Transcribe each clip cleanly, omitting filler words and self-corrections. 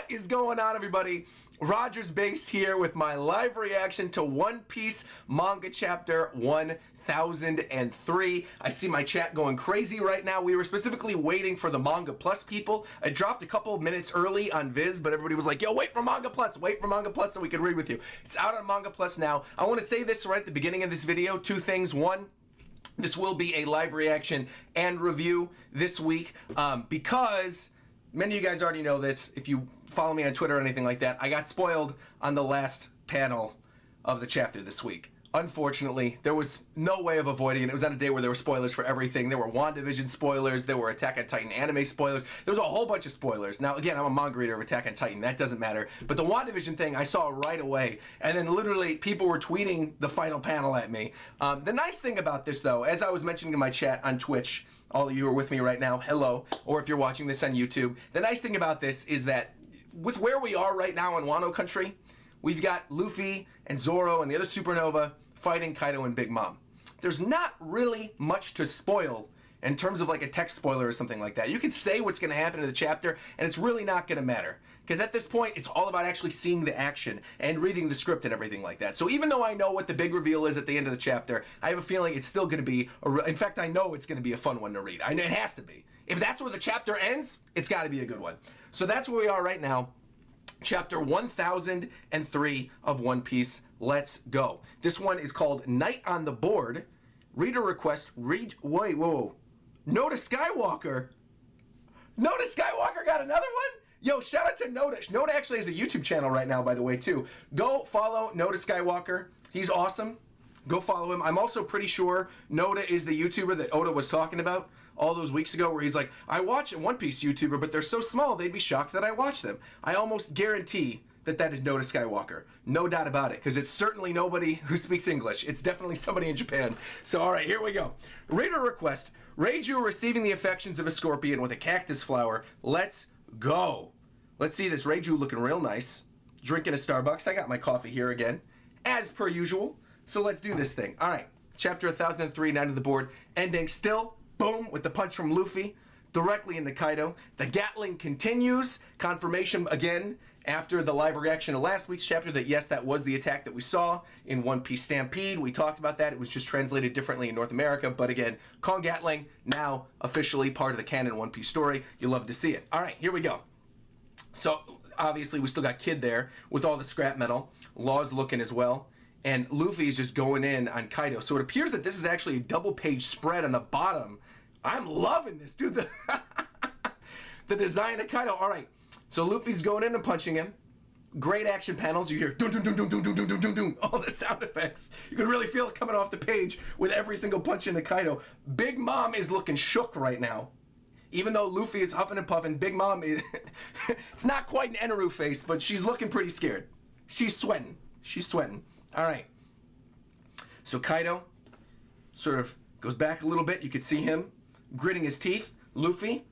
What is going on, everybody? RogersBase here with my live reaction to One Piece manga chapter 1003. I see my chat going crazy right now. We were specifically waiting for the Manga Plus people. I dropped a couple of minutes early on Viz, but everybody was like, yo, wait for Manga Plus so we can read with you. It's out on Manga Plus now. I want to say this right at the beginning of this video. Two things. One, this will be a live reaction and review this week because many of you guys already know this. If you follow me on Twitter or anything like that, I got spoiled on the last panel of the chapter this week. Unfortunately, there was no way of avoiding it. It was on a day where there were spoilers for everything. There were WandaVision spoilers. There were Attack on Titan anime spoilers. There was a whole bunch of spoilers. Now, again, I'm a manga reader of Attack on Titan. That doesn't matter. But the WandaVision thing, I saw right away. And then literally, people were tweeting the final panel at me. The nice thing about this, though, as I was mentioning in my chat on Twitch, all of you who are with me right now, hello. Or if you're watching this on YouTube, the nice thing about this is that with where we are right now in Wano Country, we've got Luffy and Zoro and the other Supernova fighting Kaido and Big Mom. There's not really much to spoil in terms of like a text spoiler or something like that. You can say what's going to happen in the chapter, and it's really not going to matter. Because at this point, it's all about actually seeing the action and reading the script and everything like that. So even though I know what the big reveal is at the end of the chapter, I have a feeling it's still going to be, in fact, I know it's going to be a fun one to read. I know it has to be. If that's where the chapter ends, it's got to be a good one. So that's where we are right now. Chapter 1003 of One Piece. Let's go. This one is called Night on the Board. Reader request. Wait, whoa. Noda Skywalker. Noda Skywalker got another one? Yo, shout out to Noda. Noda actually has a YouTube channel right now, by the way, too. Go follow Noda Skywalker. He's awesome. Go follow him. I'm also pretty sure Noda is the YouTuber that Oda was talking about all those weeks ago, where he's like, I watch a One Piece YouTuber, but they're so small, they'd be shocked that I watch them. I almost guarantee that that is Noda Skywalker. No doubt about it, because it's certainly nobody who speaks English. It's definitely somebody in Japan. So, all right, here we go. Reader request. Reiju receiving the affections of a scorpion with a cactus flower. Let's go. Let's see this. Reiju looking real nice. Drinking a Starbucks. I got my coffee here again, as per usual. So let's do this thing. All right, chapter 1003, Night on the Board, ending still, boom, with the punch from Luffy, directly into Kaido. The Gatling continues, confirmation again, after the live reaction to last week's chapter, that yes, that was the attack that we saw in One Piece Stampede. We talked about that. It was just translated differently in North America, but again, Kong Gatling, now officially part of the canon One Piece story. You love to see it. All right, here we go. So, obviously, we still got Kid there with all the scrap metal. Law's looking as well. And Luffy is just going in on Kaido. So it appears that this is actually a double-page spread on the bottom. I'm loving this, dude. The design of Kaido. All right. So Luffy's going in and punching him. Great action panels. You hear dun dun dun dun dun dun dun dun dun dun. All the sound effects. You can really feel it coming off the page with every single punch into Kaido. Big Mom is looking shook right now. Even though Luffy is huffing and puffing, Big Mom is... it's not quite an Eneru face, but she's looking pretty scared. She's sweating. She's sweating. All right, so Kaido sort of goes back a little bit. You could see him gritting his teeth. Luffy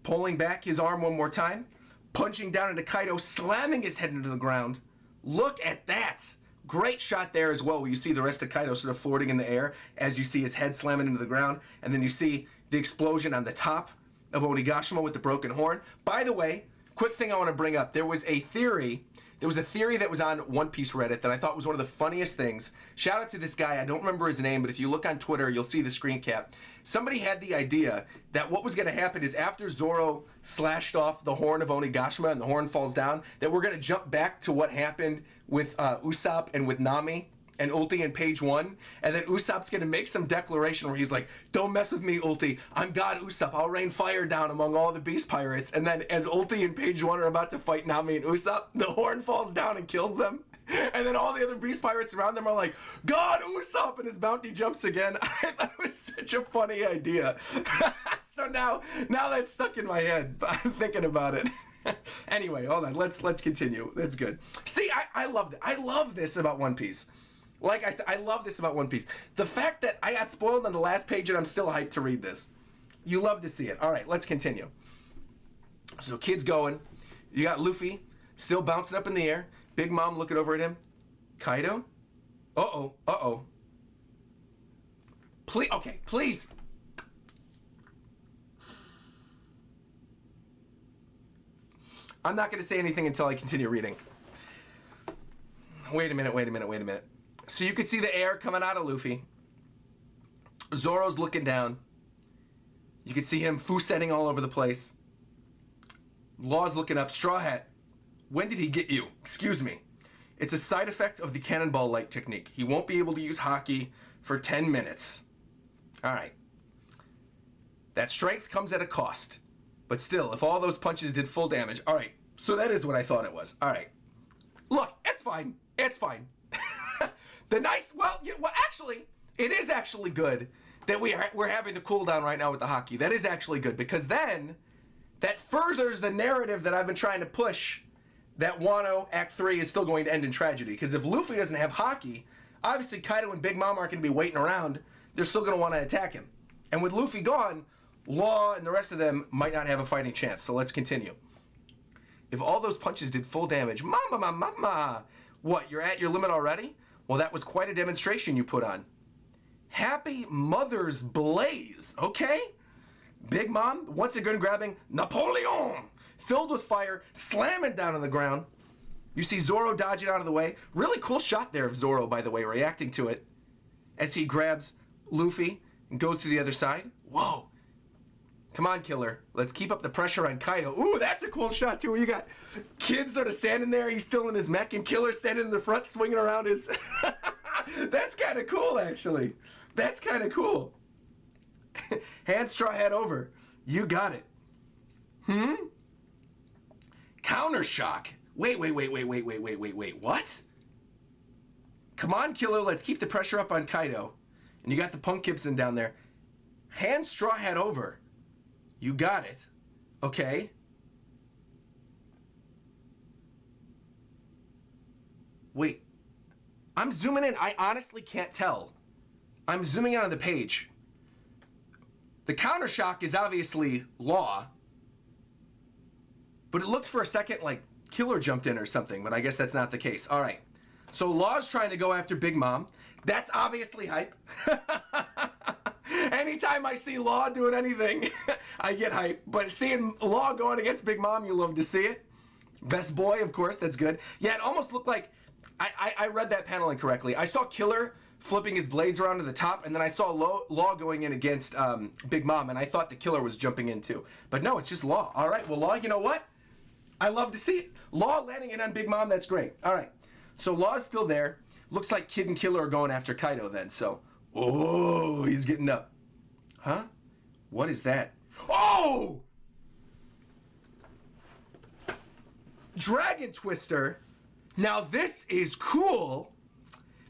pulling back his arm one more time, punching down into Kaido, slamming his head into the ground. Look at that. Great shot there as well, where you see the rest of Kaido sort of floating in the air as you see his head slamming into the ground. And then you see the explosion on the top of Onigashima with the broken horn. By the way, quick thing I want to bring up. There was a theory that was on One Piece Reddit that I thought was one of the funniest things. Shout out to this guy. I don't remember his name, but if you look on Twitter, you'll see the screen cap. Somebody had the idea that what was going to happen is after Zoro slashed off the horn of Onigashima and the horn falls down, that we're going to jump back to what happened with Usopp and with Nami and Ulti in page 1, and then Usopp's gonna make some declaration where he's like, don't mess with me, Ulti, I'm God Usopp, I'll rain fire down among all the beast pirates. And then as Ulti and page 1 are about to fight Nami and Usopp, the horn falls down and kills them. And then all the other beast pirates around them are like, God Usopp, and his bounty jumps again. I thought it was such a funny idea. So now that's stuck in my head, I'm thinking about it. Anyway, hold on, let's continue. That's good. See, I love that. I love this about One Piece. Like I said, I love this about One Piece. The fact that I got spoiled on the last page and I'm still hyped to read this. You love to see it. All right, let's continue. So Kid's going. You got Luffy still bouncing up in the air. Big Mom looking over at him. Kaido? Uh-oh. Please, okay, please. I'm not going to say anything until I continue reading. Wait a minute. So you could see the air coming out of Luffy. Zoro's looking down. You could see him fusetting all over the place. Law's looking up. Straw Hat, when did he get you? Excuse me. It's a side effect of the cannonball light technique. He won't be able to use Haki for 10 minutes. All right. That strength comes at a cost. But still, if all those punches did full damage. All right. So that is what I thought it was. All right. Look, it's fine. It's fine. Actually, it is actually good that we're having the cooldown right now with the Haki. That is actually good, because then that furthers the narrative that I've been trying to push, that Wano Act 3 is still going to end in tragedy. Because if Luffy doesn't have Haki, obviously Kaido and Big Mom aren't going to be waiting around. They're still going to want to attack him. And with Luffy gone, Law and the rest of them might not have a fighting chance. So let's continue. If all those punches did full damage, mama. What, you're at your limit already? Well, that was quite a demonstration you put on. Happy Mother's Blaze, okay? Big Mom, once again grabbing Napoleon, filled with fire, slamming down on the ground. You see Zoro dodging out of the way. Really cool shot there of Zoro, by the way, reacting to it as he grabs Luffy and goes to the other side. Whoa. Come on, Killer. Let's keep up the pressure on Kaido. Ooh, that's a cool shot, too, where you got Kid sort of standing there. He's still in his mech, and Killer standing in the front, swinging around his... That's kind of cool, actually. That's kind of cool. Hand Straw Hat over. You got it. Counter shock. Wait. What? Come on, Killer. Let's keep the pressure up on Kaido. And you got the Punk Gibson down there. Hand Straw Hat over. You got it. Okay. Wait. I'm zooming in. I honestly can't tell. I'm zooming in on the page. The counter shock is obviously Law. But it looked for a second like Killer jumped in or something, but I guess that's not the case. All right. So Law's trying to go after Big Mom. That's obviously hype. Anytime I see Law doing anything, I get hype. But seeing Law going against Big Mom, you love to see it. Best boy, of course, that's good. Yeah, it almost looked like, I read that panel incorrectly. I saw Killer flipping his blades around to the top, and then I saw Law going in against Big Mom, and I thought the Killer was jumping in too. But no, it's just Law. All right, well, Law, you know what? I love to see it. Law landing in on Big Mom, that's great. All right, so Law's still there. Looks like Kid and Killer are going after Kaido then, so... Oh, he's getting up. Huh? What is that? Oh! Dragon Twister. Now this is cool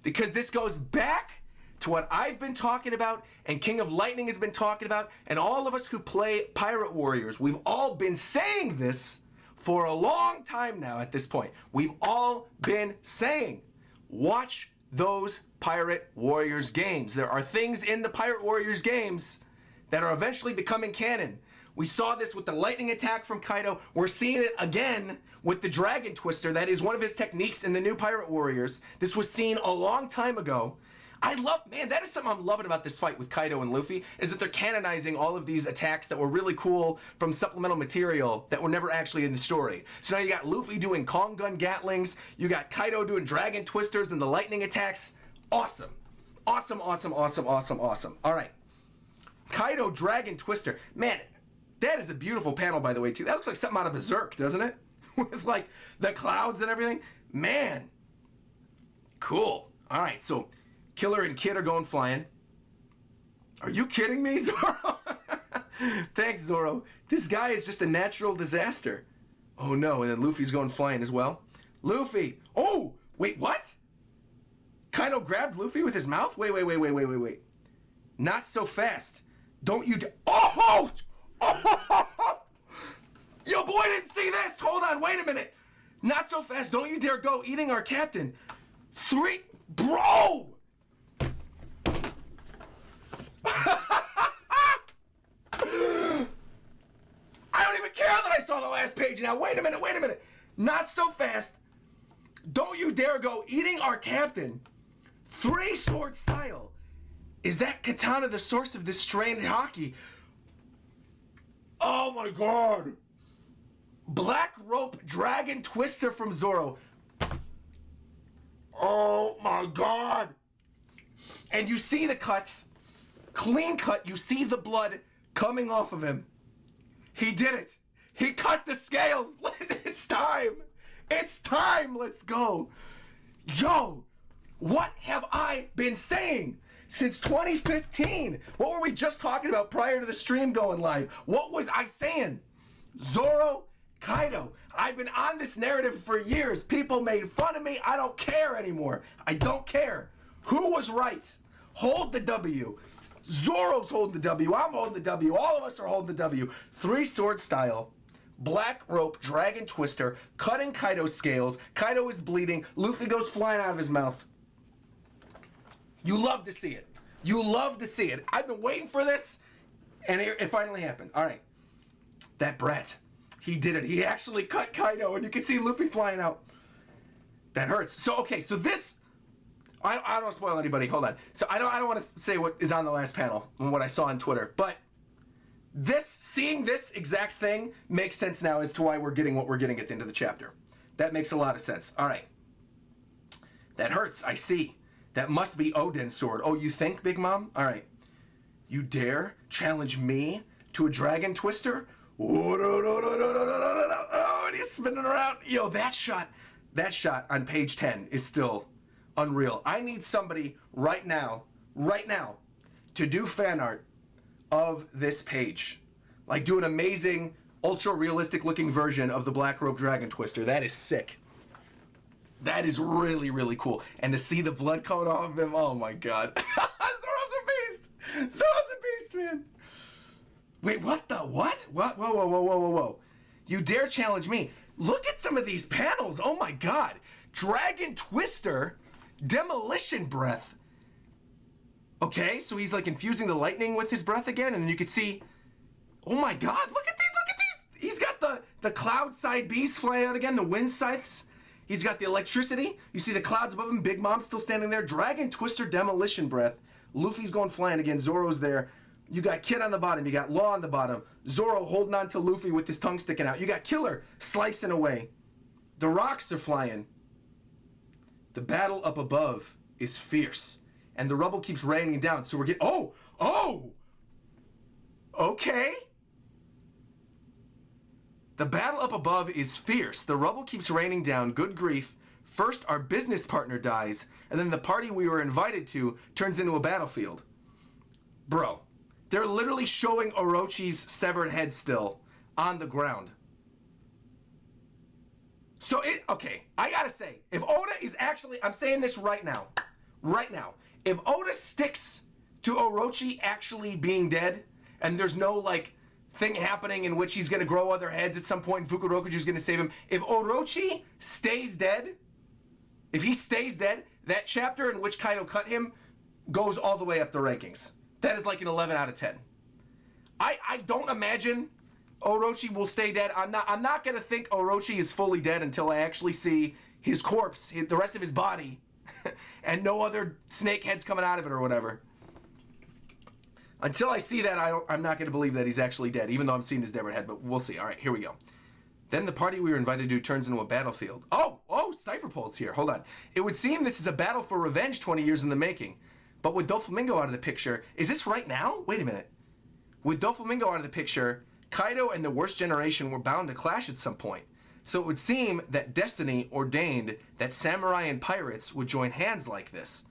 because this goes back to what I've been talking about and King of Lightning has been talking about, and all of us who play Pirate Warriors, we've all been saying this for a long time now at this point. We've all been saying, watch those Pirate Warriors games. There are things in the Pirate Warriors games that are eventually becoming canon. We saw this with the lightning attack from Kaido. We're seeing it again with the Dragon Twister. That is one of his techniques in the new Pirate Warriors. This was seen a long time ago. Man, that is something I'm loving about this fight with Kaido and Luffy, is that they're canonizing all of these attacks that were really cool from supplemental material that were never actually in the story. So now you got Luffy doing Kong Gun Gatlings, you got Kaido doing Dragon Twisters and the lightning attacks. Awesome. Awesome. All right. Kaido Dragon Twister. Man, that is a beautiful panel, by the way, too. That looks like something out of Berserk, doesn't it? With, like, the clouds and everything. Man. Cool. All right, so... Killer and Kid are going flying. Are you kidding me, Zoro? Thanks, Zoro. This guy is just a natural disaster. Oh, no, and then Luffy's going flying as well. Luffy! Oh! Wait, what? Kaido grabbed Luffy with his mouth? Wait. Not so fast. Don't you... Oh! Yo, boy, didn't see this! Hold on, wait a minute. Not so fast. Don't you dare go eating our captain. Bro! I don't even care that I saw the last page now. Wait a minute. Not so fast. Don't you dare go eating our captain. 3-sword style. Is that katana the source of this strained Haki? Oh my god. Black rope dragon twister from Zoro. Oh my god. And you see the cuts. Clean cut. You see the blood coming off of him. He did it. He cut the scales. It's time. It's time. Let's go. Yo, what have I been saying since 2015? What were we just talking about prior to the stream going live? What was I saying? Zoro, Kaido. I've been on this narrative for years. People made fun of me. I don't care anymore. I don't care. Who was right? Hold the W. Zoro's holding the W. I'm holding the W. All of us are holding the W. 3-sword style. Black rope, dragon twister, cutting Kaido's scales. Kaido is bleeding. Luffy goes flying out of his mouth. You love to see it. You love to see it. I've been waiting for this, and it finally happened. All right. That brat. He did it. He actually cut Kaido, and you can see Luffy flying out. That hurts. So, okay, so this... I don't want to spoil anybody. Hold on. So I don't want to say what is on the last panel and what I saw on Twitter, but seeing this exact thing makes sense now as to why we're getting what we're getting at the end of the chapter. That makes a lot of sense. All right. That hurts. I see. That must be Oden's sword. Oh, you think, Big Mom? All right. You dare challenge me to a dragon twister? Oh, no, and he's spinning around. Yo, that shot on page 10 is still unreal. I need somebody right now, to do fan art of this page. Like, do an amazing, ultra-realistic looking version of the Black Rope Dragon Twister. That is sick. That is really, really cool. And to see the blood coming off of him, oh my god. Zoro's a beast! Zoro's a beast, man! Wait, what the what? What? Whoa. You dare challenge me? Look at some of these panels. Oh my god. Dragon Twister, demolition breath. Okay, so he's like infusing the lightning with his breath again, and then you could see, oh my god, look at these. He's got the cloud side beasts flying out again, the wind scythes. He's got the electricity. You see the clouds above him, Big Mom's still standing there. Dragon Twister, demolition breath. Luffy's going flying again, Zoro's there. You got Kid on the bottom, you got Law on the bottom. Zoro holding on to Luffy with his tongue sticking out. You got Killer slicing away. The rocks are flying. The battle up above is fierce. And the rubble keeps raining down. So we're getting... Oh! Okay. The battle up above is fierce. The rubble keeps raining down. Good grief. First, our business partner dies. And then the party we were invited to turns into a battlefield. Bro. They're literally showing Orochi's severed head still on the ground. So okay, I gotta say, if Oda is actually, I'm saying this right now, if Oda sticks to Orochi actually being dead, and there's no like thing happening in which he's gonna grow other heads at some point, and Fukurokuju's gonna save him, if Orochi stays dead, that chapter in which Kaido cut him goes all the way up the rankings. That is like an 11 out of 10. I don't imagine Orochi will stay dead. I'm not gonna think Orochi is fully dead until I actually see his corpse, the rest of his body, and no other snake heads coming out of it or whatever. Until I see that, I'm not gonna believe that he's actually dead, even though I'm seeing his dead head. But we'll see. All right, here we go. Then the party we were invited to turns into a battlefield. Oh, Cypher Pole's here. Hold on. It would seem this is a battle for revenge 20 years in the making. But with Doflamingo out of the picture, is this right now? Wait a minute. With Doflamingo out of the picture, Kaido and the worst generation were bound to clash at some point. So it would seem that destiny ordained that samurai and pirates would join hands like this.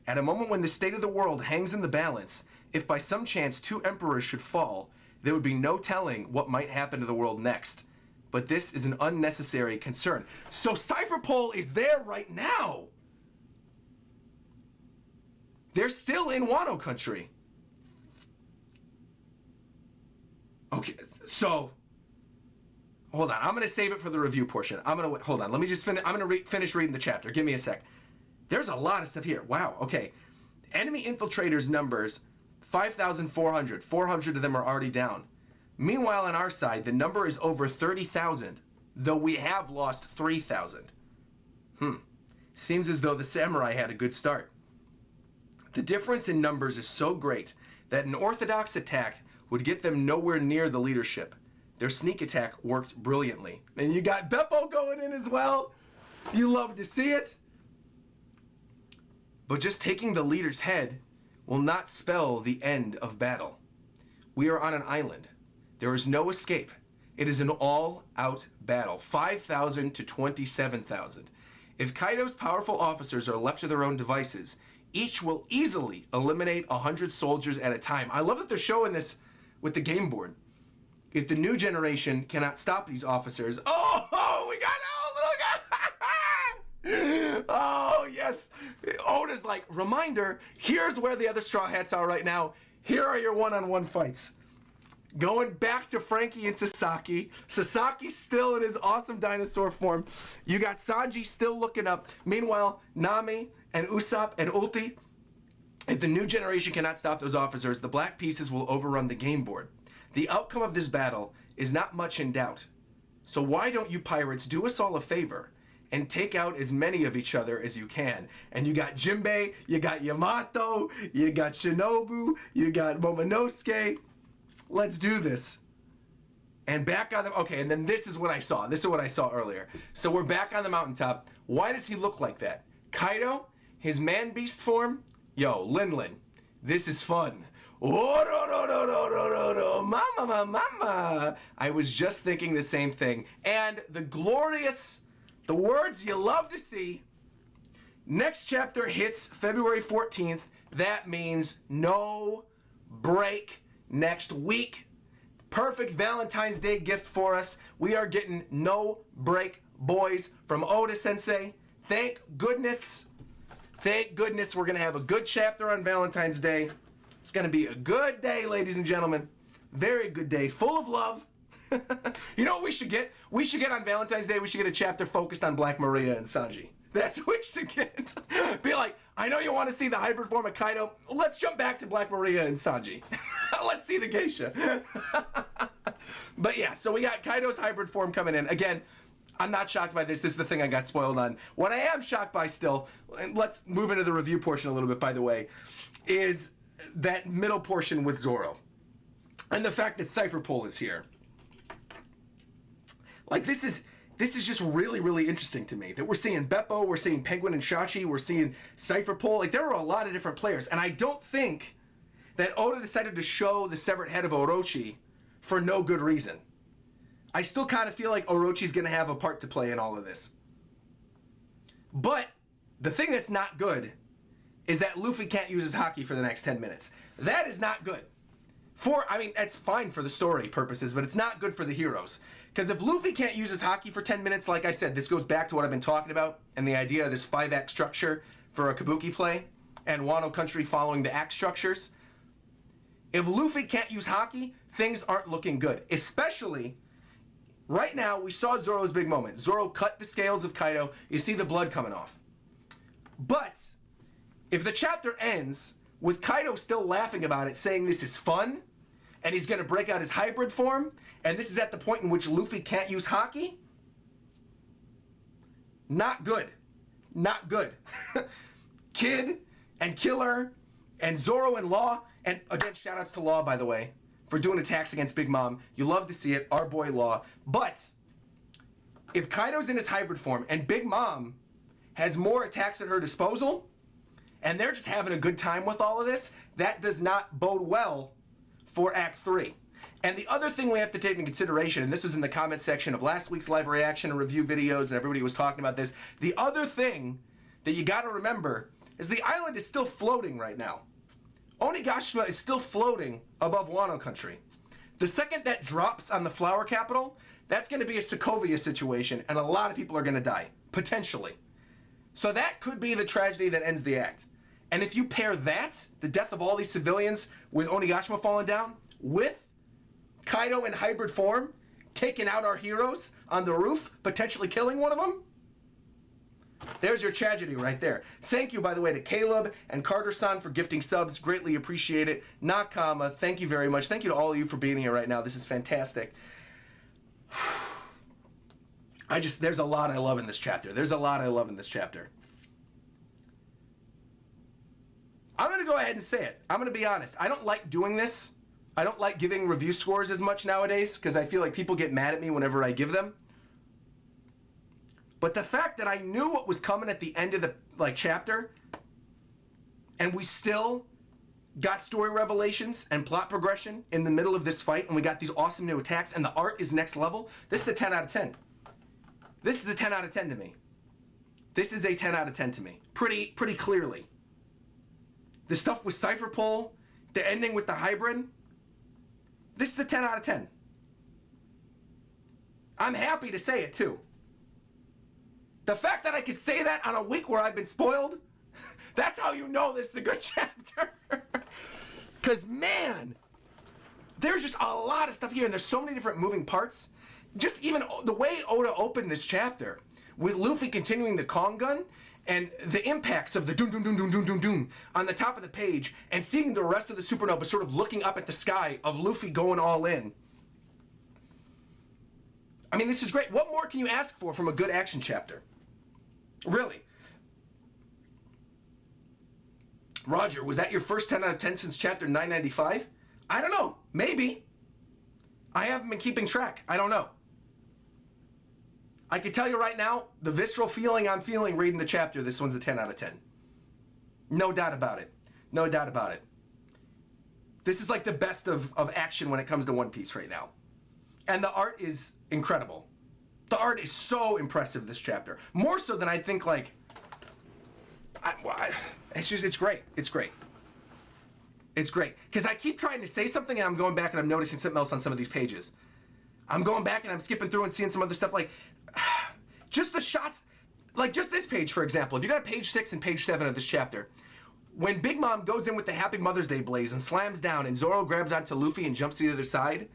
At a moment when the state of the world hangs in the balance, if by some chance two emperors should fall, there would be no telling what might happen to the world next. But this is an unnecessary concern. So Cypher Pole is there right now! They're still in Wano country. Okay, so hold on. I'm gonna save it for the review portion. Hold on. Let me just finish. I'm gonna finish reading the chapter. Give me a sec. There's a lot of stuff here. Wow. Okay. Enemy infiltrators numbers 5,400. 400 of them are already down. Meanwhile, on our side, the number is over 30,000, though we have lost 3,000. Seems as though the samurai had a good start. The difference in numbers is so great that an orthodox attack would get them nowhere near the leadership. Their sneak attack worked brilliantly. And you got Beppo going in as well. You love to see it. But just taking the leader's head will not spell the end of battle. We are on an island. There is no escape. It is an all-out battle. 5,000 to 27,000. If Kaido's powerful officers are left to their own devices, each will easily eliminate 100 soldiers at a time. I love that they're showing this with the game board. If the new generation cannot stop these officers, we got oh yes. Oda's like, reminder, here's where the other Straw Hats are right now. Here are your one-on-one fights. Going back to Frankie and Sasaki. Sasaki's still in his awesome dinosaur form. You got Sanji still looking up. Meanwhile, Nami and Usopp and Ulti. If the new generation cannot stop those officers, the black pieces will overrun the game board. The outcome of this battle is not much in doubt. So why don't you pirates do us all a favor and take out as many of each other as you can? And you got Jinbei, you got Yamato, you got Shinobu, you got Momonosuke. Let's do this. And back on the... Okay, and then this is what I saw. This is what I saw earlier. So we're back on the mountaintop. Why does he look like that? Kaido, his man-beast form? Yo, Lin, this is fun. Oh, mama. I was just thinking the same thing. And the words you love to see. Next chapter hits February 14th. That means no break next week. Perfect Valentine's Day gift for us. We are getting no break, boys, from Oda Sensei. Thank goodness we're going to have a good chapter on Valentine's Day. It's going to be a good day, ladies and gentlemen. Very good day, full of love. You know what we should get? We should get on Valentine's Day, we should get a chapter focused on Black Maria and Sanji. That's what we should get. Be like, I know you want to see the hybrid form of Kaido. Let's jump back to Black Maria and Sanji. Let's see the geisha. But yeah, so we got Kaido's hybrid form coming in. Again, I'm not shocked by this. This is the thing I got spoiled on. What I am shocked by still, and let's move into the review portion a little bit, by the way, is that middle portion with Zoro. And the fact that Cypher Pole is here. Like, this is just really, really interesting to me. That we're seeing Beppo, we're seeing Penguin and Shachi, we're seeing Cypher Pole. Like, there are a lot of different players. And I don't think that Oda decided to show the severed head of Orochi for no good reason. I still kind of feel like Orochi's going to have a part to play in all of this. But the thing that's not good is that Luffy can't use his haki for the next 10 minutes. That is not good. That's fine for the story purposes, but it's not good for the heroes. Because if Luffy can't use his haki for 10 minutes, like I said, this goes back to what I've been talking about and the idea of this 5-act structure for a Kabuki play and Wano Country following the act structures. If Luffy can't use haki, things aren't looking good. Especially, right now, we saw Zoro's big moment. Zoro cut the scales of Kaido. You see the blood coming off. But if the chapter ends with Kaido still laughing about it, saying this is fun, and he's going to break out his hybrid form, and this is at the point in which Luffy can't use haki, not good. Not good. Kid and Killer and Zoro and Law, and again, shoutouts to Law, by the way, for doing attacks against Big Mom. You love to see it, our boy Law. But if Kaido's in his hybrid form and Big Mom has more attacks at her disposal, and they're just having a good time with all of this, that does not bode well for Act 3. And the other thing we have to take into consideration, and this was in the comment section of last week's live reaction and review videos, and everybody was talking about this, the other thing that you got to remember is the island is still floating right now. Onigashima is still floating above Wano Country. The second that drops on the Flower Capital, that's going to be a Sokovia situation, and a lot of people are going to die, potentially. So that could be the tragedy that ends the act. And if you pair that, the death of all these civilians, with Onigashima falling down, with Kaido in hybrid form, taking out our heroes on the roof, potentially killing one of them, there's your tragedy right there. Thank you, by the way, to Caleb and Carter-san for gifting subs. Greatly appreciate it. Nakama, thank you very much. Thank you to all of you for being here right now. This is fantastic. There's a lot I love in this chapter. I'm going to go ahead and say it. I'm going to be honest. I don't like doing this I don't like giving review scores as much nowadays because I feel like people get mad at me whenever I give them. But the fact that I knew what was coming at the end of the chapter, and we still got story revelations and plot progression in the middle of this fight, and we got these awesome new attacks, and the art is next level. This is a 10 out of 10. This is a 10 out of 10 to me. This is a 10 out of 10 to me. Pretty clearly. The stuff with Cypher Pole, the ending with the hybrid, this is a 10 out of 10. I'm happy to say it too. The fact that I could say that on a week where I've been spoiled, that's how you know this is a good chapter. Because, man, there's just a lot of stuff here, and there's so many different moving parts. Just even the way Oda opened this chapter, with Luffy continuing the Kong gun, and the impacts of the doom, doom, doom, doom, doom, doom, doom on the top of the page, and seeing the rest of the supernova sort of looking up at the sky of Luffy going all in. I mean, this is great. What more can you ask for from a good action chapter? Really. Roger, was that your first 10 out of 10 since chapter 995? I don't know. Maybe. I haven't been keeping track. I don't know. I can tell you right now, the visceral feeling I'm feeling reading the chapter, this one's a 10 out of 10. No doubt about it. No doubt about it. This is like the best of action when it comes to One Piece right now. And the art is incredible. The art is so impressive this chapter. More so than I think it's great. It's great. It's great. Because I keep trying to say something and I'm going back and I'm noticing something else on some of these pages. I'm going back and I'm skipping through and seeing some other stuff just the shots, just this page, for example. If you got page 6 and page 7 of this chapter, when Big Mom goes in with the Happy Mother's Day blaze and slams down and Zoro grabs onto Luffy and jumps to the other side,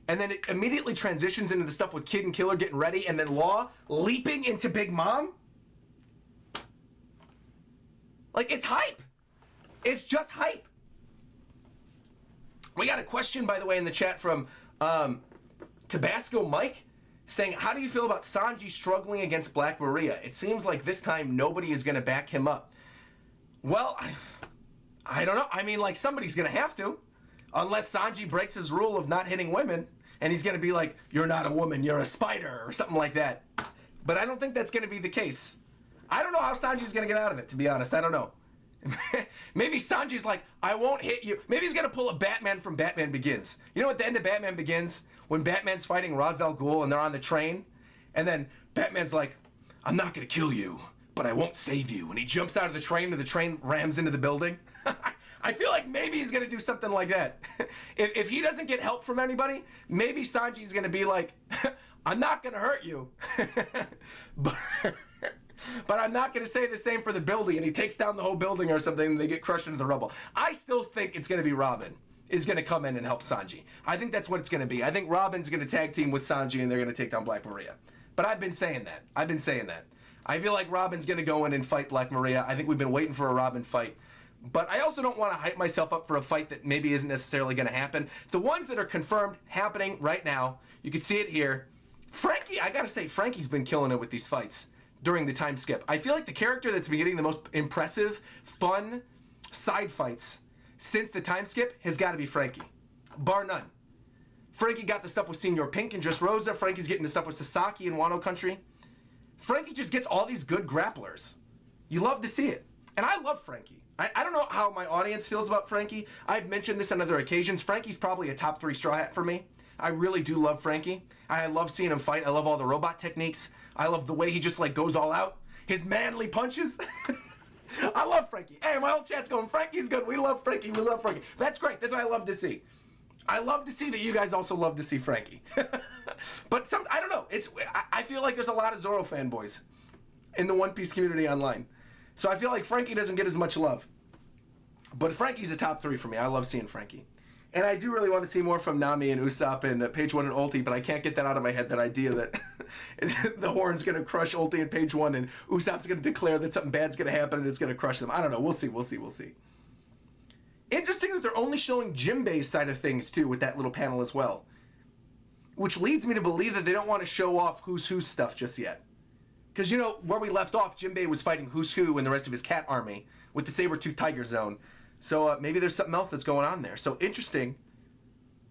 and then it immediately transitions into the stuff with Kid and Killer getting ready, and then Law leaping into Big Mom. It's hype. It's just hype. We got a question, by the way, in the chat from Tabasco Mike saying, how do you feel about Sanji struggling against Black Maria? It seems like this time nobody is going to back him up. Well, I don't know. I mean, somebody's going to have to. Unless Sanji breaks his rule of not hitting women, and he's going to be like, you're not a woman, you're a spider, or something like that. But I don't think that's going to be the case. I don't know how Sanji's going to get out of it, to be honest. I don't know. Maybe Sanji's like, I won't hit you. Maybe he's going to pull a Batman from Batman Begins. You know at the end of Batman Begins, when Batman's fighting Ra's al Ghul and they're on the train, and then Batman's like, I'm not going to kill you, but I won't save you. And he jumps out of the train and the train rams into the building. I feel like maybe he's going to do something like that. If he doesn't get help from anybody, maybe Sanji's going to be like, I'm not going to hurt you. But I'm not going to say the same for the building, and he takes down the whole building or something, and they get crushed into the rubble. I still think it's going to be Robin is going to come in and help Sanji. I think that's what it's going to be. I think Robin's going to tag team with Sanji, and they're going to take down Black Maria. But I've been saying that. I feel like Robin's going to go in and fight Black Maria. I think we've been waiting for a Robin fight. But I also don't want to hype myself up for a fight that maybe isn't necessarily going to happen. The ones that are confirmed happening right now, you can see it here. Frankie, I got to say, Frankie's been killing it with these fights during the time skip. I feel like the character that's been getting the most impressive, fun side fights since the time skip has got to be Frankie. Bar none. Frankie got the stuff with Senor Pink and Dressrosa. Frankie's getting the stuff with Sasaki and Wano Country. Frankie just gets all these good grapplers. You love to see it. And I love Frankie. I don't know how my audience feels about Frankie. I've mentioned this on other occasions. Frankie's probably a top 3 Straw Hat for me. I really do love Frankie. I love seeing him fight. I love all the robot techniques. I love the way he just goes all out. His manly punches. I love Frankie. Hey, my whole chat's going, Frankie's good. We love Frankie. We love Frankie. That's great. That's what I love to see. I love to see that you guys also love to see Frankie. But I don't know. I feel like there's a lot of Zoro fanboys in the One Piece community online. So I feel like Frankie doesn't get as much love. But Frankie's a top 3 for me. I love seeing Frankie. And I do really want to see more from Nami and Usopp and Page 1 and Ulti, but I can't get that out of my head, that idea that the Horn's going to crush Ulti and Page 1 and Usopp's going to declare that something bad's going to happen and it's going to crush them. I don't know. We'll see. Interesting that they're only showing Jinbei's side of things, too, with that little panel as well. Which leads me to believe that they don't want to show off who's stuff just yet. Because, where we left off, Jinbei was fighting Who's Who and the rest of his cat army with the Saber-Tooth Tiger Zone. So maybe there's something else that's going on there. So interesting.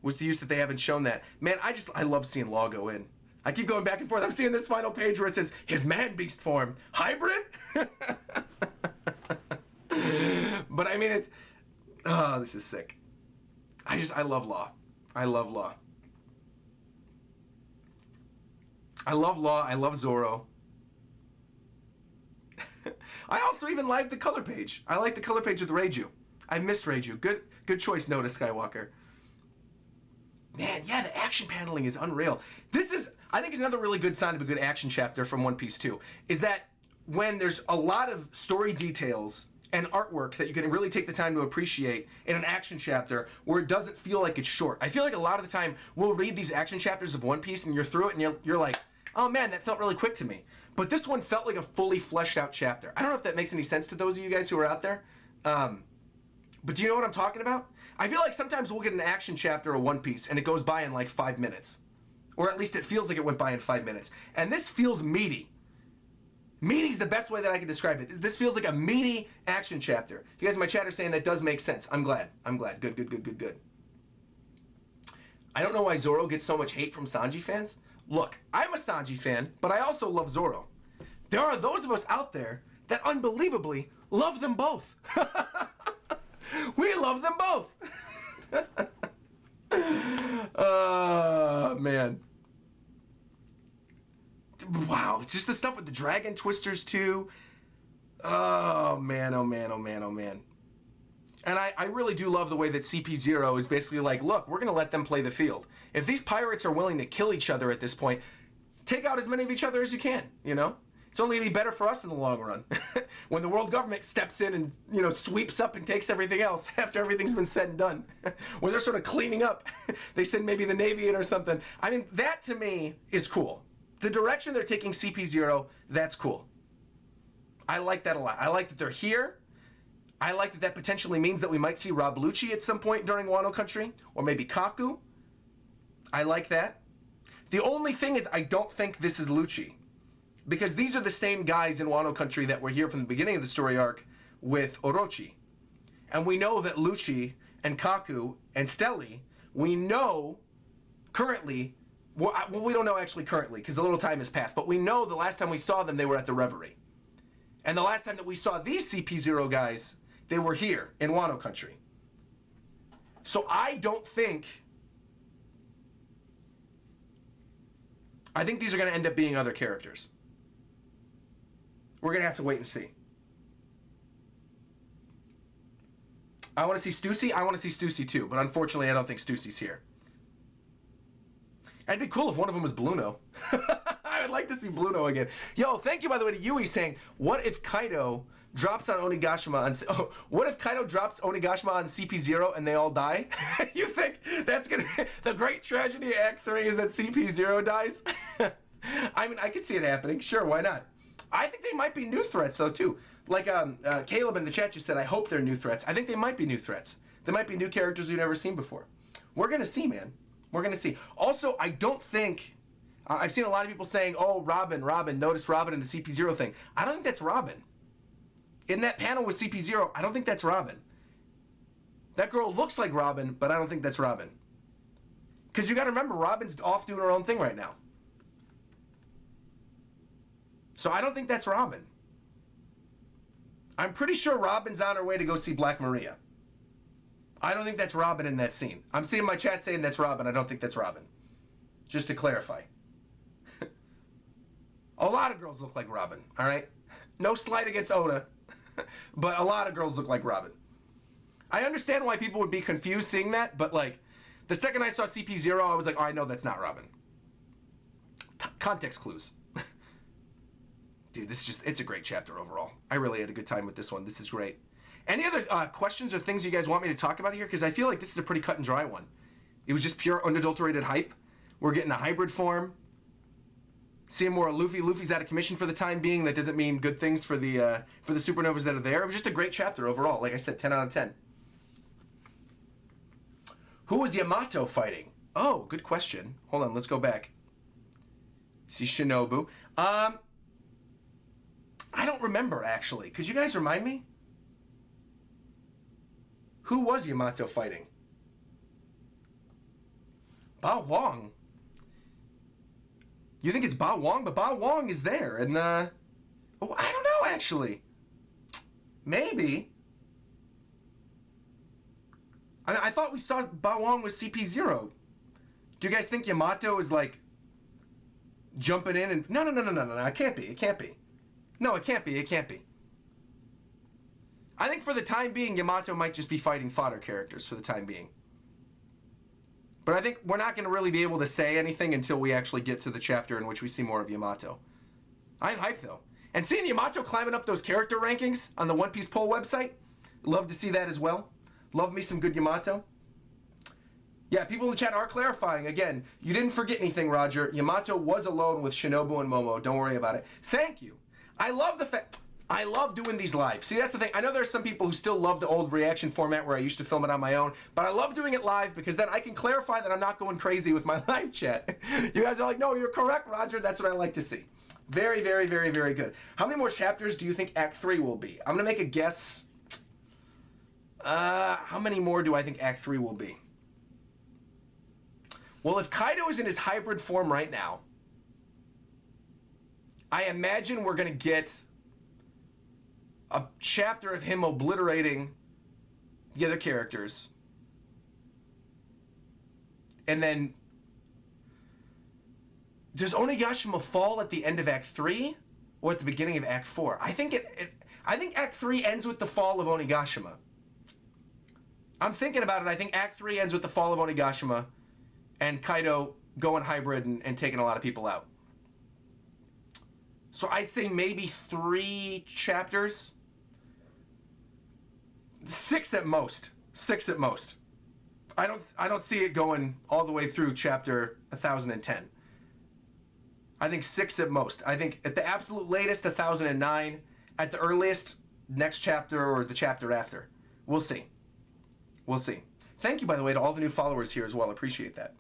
was the use that they haven't shown that. Man, I love seeing Law go in. I keep going back and forth. I'm seeing this final page where it says, his man-beast form. Hybrid? But I mean, it's... Oh, this is sick. I love Law. I love Law. I love Law. I love Zoro. I also even like the color page. I like the color page with Reiju. I missed Reiju. Good choice, Noda Skywalker. Man, yeah, the action paneling is unreal. I think is another really good sign of a good action chapter from One Piece 2, is that when there's a lot of story details and artwork that you can really take the time to appreciate in an action chapter where it doesn't feel like it's short. I feel like a lot of the time we'll read these action chapters of One Piece and you're through it and you're like, oh man, that felt really quick to me. But this one felt like a fully fleshed out chapter. I don't know if that makes any sense to those of you guys who are out there. But do you know what I'm talking about? I feel like sometimes we'll get an action chapter of One Piece and it goes by in like 5 minutes. Or at least it feels like it went by in 5 minutes. And this feels meaty. Meaty's the best way that I can describe it. This feels like a meaty action chapter. You guys in my chat are saying that does make sense. I'm glad. Good. I don't know why Zoro gets so much hate from Sanji fans. Look, I'm a Sanji fan, but I also love Zoro. There are those of us out there that unbelievably love them both. We love them both. Oh, man. Wow, just the stuff with the Dragon Twisters, too. Oh, man. And I really do love the way that CP0 is basically like, look, we're going to let them play the field. If these pirates are willing to kill each other at this point, take out as many of each other as you can, you know? It's only going to be better for us in the long run. When the world government steps in and, you know, sweeps up and takes everything else after everything's been said and done. When they're sort of cleaning up, they send maybe the Navy in or something. I mean, that to me is cool. The direction they're taking CP0, that's cool. I like that a lot. I like that they're here. I like that that potentially means that we might see Rob Lucci at some point during Wano Country, or maybe Kaku. I like that. The only thing is I don't think this is Lucci, because these are the same guys in Wano Country that were here from the beginning of the story arc with Orochi. And we know that Lucci and Kaku and Stelly, we know currently, well, we don't know actually currently because a little time has passed, but we know the last time we saw them, they were at the Reverie. And the last time that we saw these CP0 guys, they were here in Wano Country. So I think these are going to end up being other characters. We're going to have to wait and see. I want to see Stussy. I want to see Stussy too, but unfortunately I don't think Stussy's here. It'd be cool if one of them was Bluno. I would like to see Bluno again. Yo, thank you by the way to Yui saying, what if Kaido drops on Onigashima on... what if Kaido drops Onigashima on CP0 and they all die? You think that's gonna... The great tragedy of Act 3 is that CP0 dies? I mean, I could see it happening. Sure, why not? I think they might be new threats, though, too. Like Caleb in the chat just said, I hope they're new threats. I think they might be new threats. They might be new characters we've never seen before. We're going to see, man. We're going to see. Also, I don't think... I've seen a lot of people saying, oh, Robin, notice Robin in the CP0 thing. I don't think that's Robin. In that panel with CP0, I don't think that's Robin. That girl looks like Robin, but I don't think that's Robin. Because you got to remember, Robin's off doing her own thing right now. So I don't think that's Robin. I'm pretty sure Robin's on her way to go see Black Maria. I don't think that's Robin in that scene. I'm seeing my chat saying that's Robin. I don't think that's Robin. Just to clarify. A lot of girls look like Robin, all right? No slight against Oda, but a lot of girls look like Robin. I understand why people would be confused seeing that, but like, the second I saw CP0, I was like, oh, I know that's not Robin. Context clues. Dude, this is just, it's a great chapter overall. I really had a good time with this one. This is great. Any other questions or things you guys want me to talk about here? Because I feel like this is a pretty cut and dry one. It was just pure unadulterated hype. We're getting a hybrid form. Seeing more Luffy. Luffy's out of commission for the time being. That doesn't mean good things for the supernovas that are there. It was just a great chapter overall. Like I said, 10 out of 10. Who was Yamato fighting? Oh, good question. Hold on, let's go back. See Shinobu. I don't remember, actually. Could you guys remind me? Who was Yamato fighting? Bao Wong. You think it's Bao Wong? But Bao Wong is there. And, oh, I don't know, actually. Maybe. I thought we saw Bao Wong with CP0. Do you guys think Yamato is, like, jumping in and... No. It can't be. It can't be. No, it can't be. It can't be. I think for the time being, Yamato might just be fighting fodder characters for the time being. But I think we're not going to really be able to say anything until we actually get to the chapter in which we see more of Yamato. I'm hyped, though. And seeing Yamato climbing up those character rankings on the One Piece poll website, love to see that as well. Love me some good Yamato. Yeah, people in the chat are clarifying. Again, you didn't forget anything, Roger. Yamato was alone with Shinobu and Momo. Don't worry about it. Thank you. I love the fact... I love doing these live. See, that's the thing. I know there's some people who still love the old reaction format where I used to film it on my own, but I love doing it live because then I can clarify that I'm not going crazy with my live chat. You guys are like, no, you're correct, Roger. That's what I like to see. Very, very, very, very good. How many more chapters do you think Act 3 will be? I'm going to make a guess. How many more do I think Act 3 will be? Well, if Kaido is in his hybrid form right now, I imagine we're going to get a chapter of him obliterating the other characters. And then, does Onigashima fall at the end of Act 3 or at the beginning of Act 4? I think I think Act 3 ends with the fall of Onigashima. I'm thinking about it. I think Act 3 ends with the fall of Onigashima and Kaido going hybrid and taking a lot of people out. So I'd say maybe 3 chapters. 6 at most. 6 at most. I don't see it going all the way through chapter 1010. I think 6 at most. I think at the absolute latest 1009. At the earliest, next chapter or the chapter after. We'll see. We'll see. Thank you, by the way, to all the new followers here as well. Appreciate that.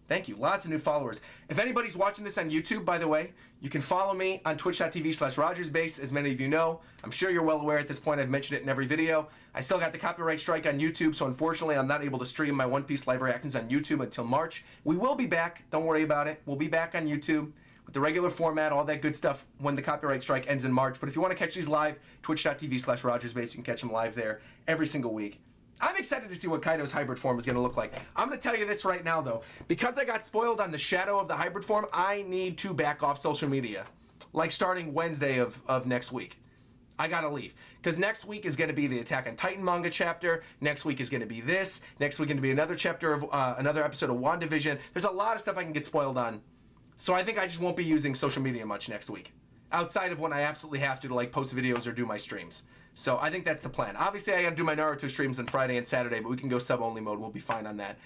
Thank you. Lots of new followers. If anybody's watching this on YouTube, by the way, you can follow me on twitch.tv/RogersBase, as many of you know. I'm sure you're well aware at this point. I've mentioned it in every video. I still got the copyright strike on YouTube, so unfortunately I'm not able to stream my One Piece live reactions on YouTube until March. We will be back. Don't worry about it. We'll be back on YouTube with the regular format, all that good stuff when the copyright strike ends in March. But if you want to catch these live, twitch.tv/RogersBase, you can catch them live there every single week. I'm excited to see what Kaido's hybrid form is going to look like. I'm going to tell you this right now, though. Because I got spoiled on the shadow of the hybrid form, I need to back off social media. Like starting Wednesday of next week. I got to leave. Because next week is going to be the Attack on Titan manga chapter. Next week is going to be this. Next week is going to be another chapter of another episode of WandaVision. There's a lot of stuff I can get spoiled on. So I think I just won't be using social media much next week. Outside of when I absolutely have to like post videos or do my streams. So I think that's the plan. Obviously, I got to do my Naruto streams on Friday and Saturday, but we can go sub-only mode. We'll be fine on that.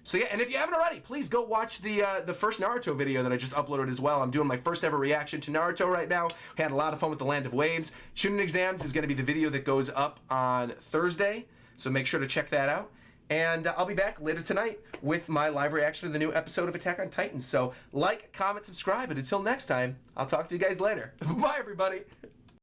So yeah, and if you haven't already, please go watch the first Naruto video that I just uploaded as well. I'm doing my first ever reaction to Naruto right now. We had a lot of fun with the Land of Waves. Chunin Exams is going to be the video that goes up on Thursday, so make sure to check that out. And I'll be back later tonight with my live reaction to the new episode of Attack on Titan. So like, comment, subscribe, and until next time, I'll talk to you guys later. Bye, everybody.